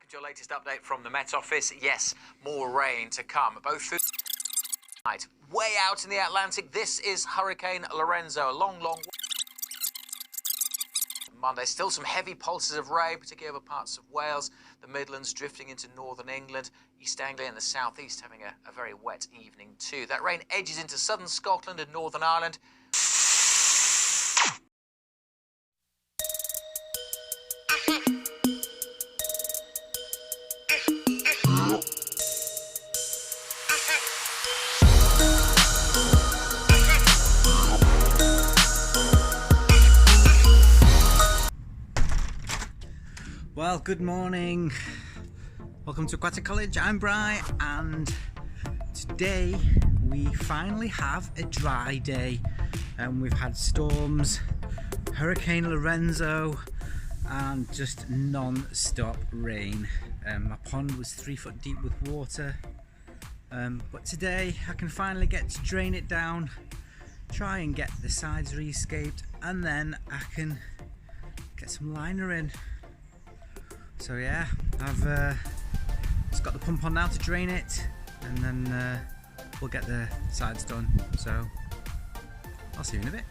Welcome to your latest update from the Met Office. Yes, more rain to come, both through night. Way out in the Atlantic, this is Hurricane Lorenzo. A long Monday. Still some heavy pulses of rain, particularly over parts of Wales, the Midlands, drifting into northern England, East Anglia and the southeast having a very wet evening too. That rain edges into southern Scotland and Northern Ireland. Well, good morning. Welcome to Aquatic College. I'm Bri, and today we finally have a dry day. We've had storms, Hurricane Lorenzo, and just non-stop rain. My pond was 3 foot deep with water, but today I can finally get to drain it down, try and get the sides rescaped, and then I can get some liner in. So yeah, I've just got the pump on now to drain it, and then we'll get the sides done. So I'll see you in a bit.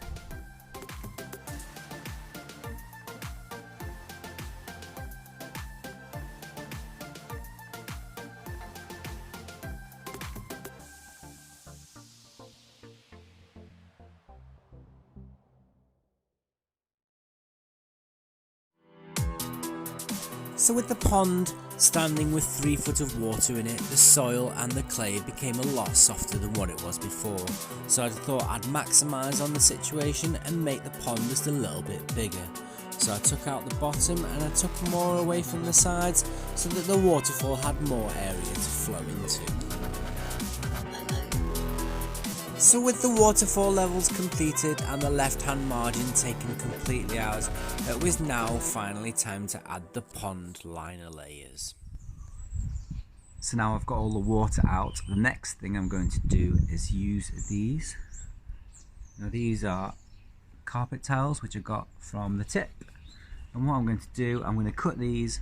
So with the pond standing with 3 foot of water in it, the soil and the clay became a lot softer than what it was before. So I thought I'd maximise on the situation and make the pond just a little bit bigger. So I took out the bottom and I took more away from the sides so that the waterfall had more area to flow into. So with the waterfall levels completed and the left hand margin taken completely out, it was now finally time to add the pond liner layers. So now I've got all the water out, the next thing I'm going to do is use these. Now these are carpet tiles which I got from the tip, and what I'm going to do, I'm going to cut these,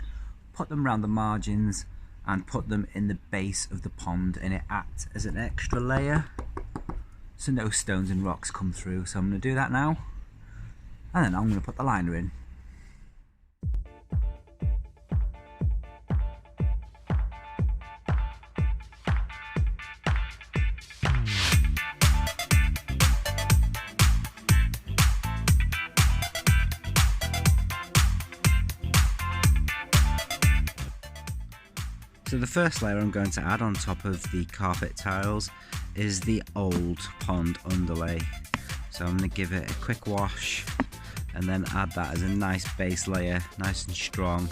put them around the margins and put them in the base of the pond, and it acts as an extra layer so no stones and rocks come through. So I'm going to do that now, and then I'm going to put the liner in. So the first layer I'm going to add on top of the carpet tiles is the old pond underlay. So I'm going to give it a quick wash and then add that as a nice base layer, nice and strong,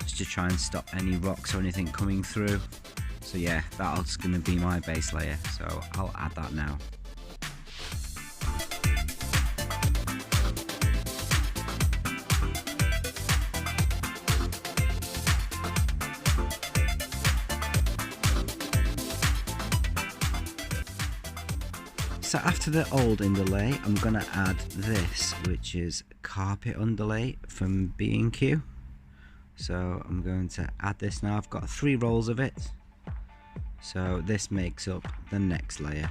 just to try and stop any rocks or anything coming through. So yeah, that's going to be my base layer, so I'll add that now. So after the old underlay, I'm going to add this, which is carpet underlay from B&Q. So I'm going to add this now. I've got 3 rolls of it. So this makes up the next layer.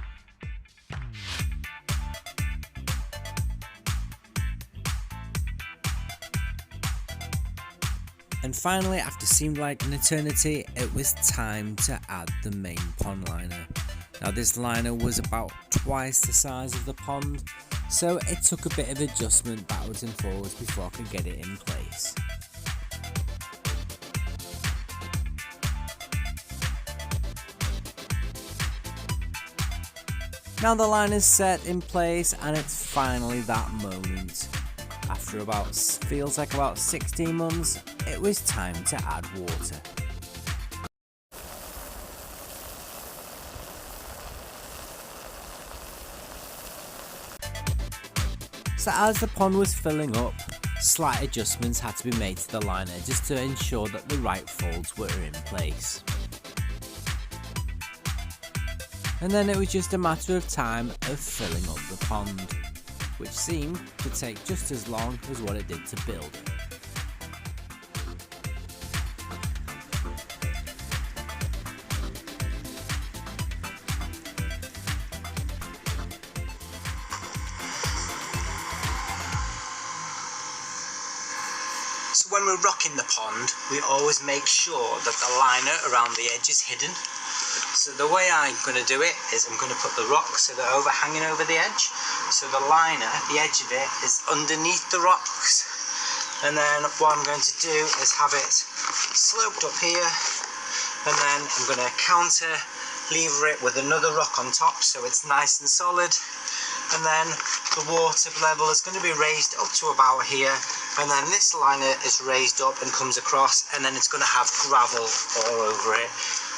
And finally, after seemed like an eternity, it was time to add the main pond liner. Now this liner was about twice the size of the pond, so it took a bit of adjustment backwards and forwards before I could get it in place. Now the liner's set in place, and it's finally that moment. After feels like about 16 months, it was time to add water. So as the pond was filling up, slight adjustments had to be made to the liner just to ensure that the right folds were in place. And then it was just a matter of time of filling up the pond, which seemed to take just as long as what it did to build it. So when we're rocking the pond, we always make sure that the liner around the edge is hidden. So the way I'm going to do it is I'm going to put the rocks so they're overhanging over the edge. So the liner, the edge of it, is underneath the rocks. And then what I'm going to do is have it sloped up here, and then I'm going to counter lever it with another rock on top so it's nice and solid. And then the water level is going to be raised up to about here, and then this liner is raised up and comes across, and then it's going to have gravel all over it.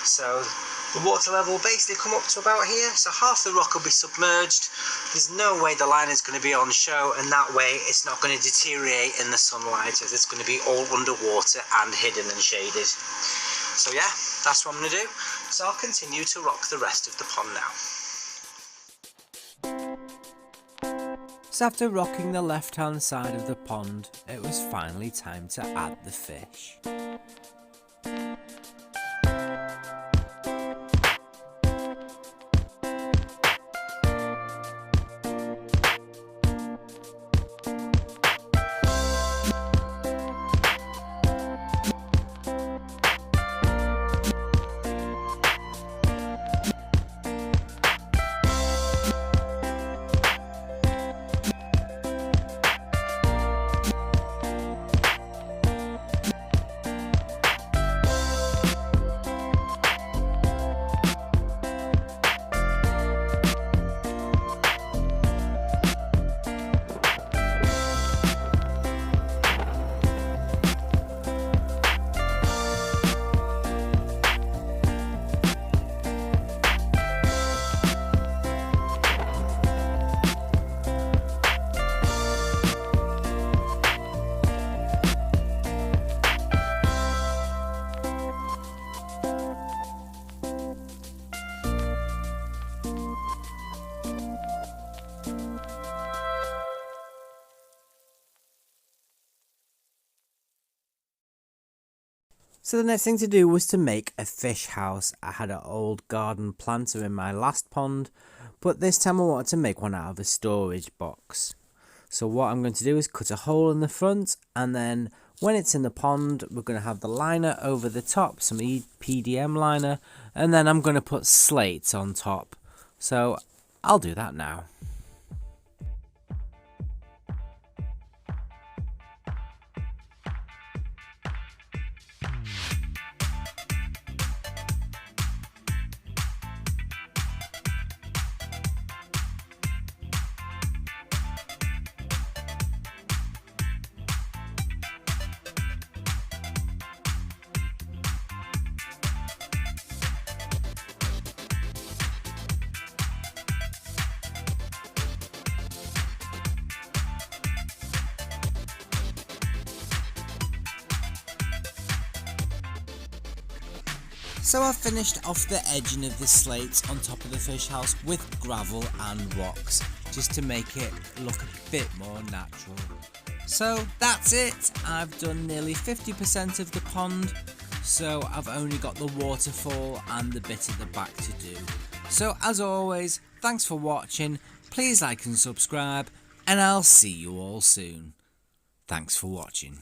So the water level will basically come up to about here, so half the rock will be submerged. There's no way the liner is going to be on show, and that way it's not going to deteriorate in the sunlight, as it's going to be all underwater and hidden and shaded. So yeah, that's what I'm going to do. So I'll continue to rock the rest of the pond now. So after rocking the left hand side of the pond, it was finally time to add the fish. So the next thing to do was to make a fish house. I had an old garden planter in my last pond, but this time I wanted to make one out of a storage box. So what I'm going to do is cut a hole in the front, and then when it's in the pond, we're going to have the liner over the top, some PDM liner, and then I'm going to put slates on top. So I'll do that now. So I've finished off the edging of the slates on top of the fish house with gravel and rocks, just to make it look a bit more natural. So that's it, I've done nearly 50% of the pond, so I've only got the waterfall and the bit at the back to do. So as always, thanks for watching, please like and subscribe, and I'll see you all soon. Thanks for watching.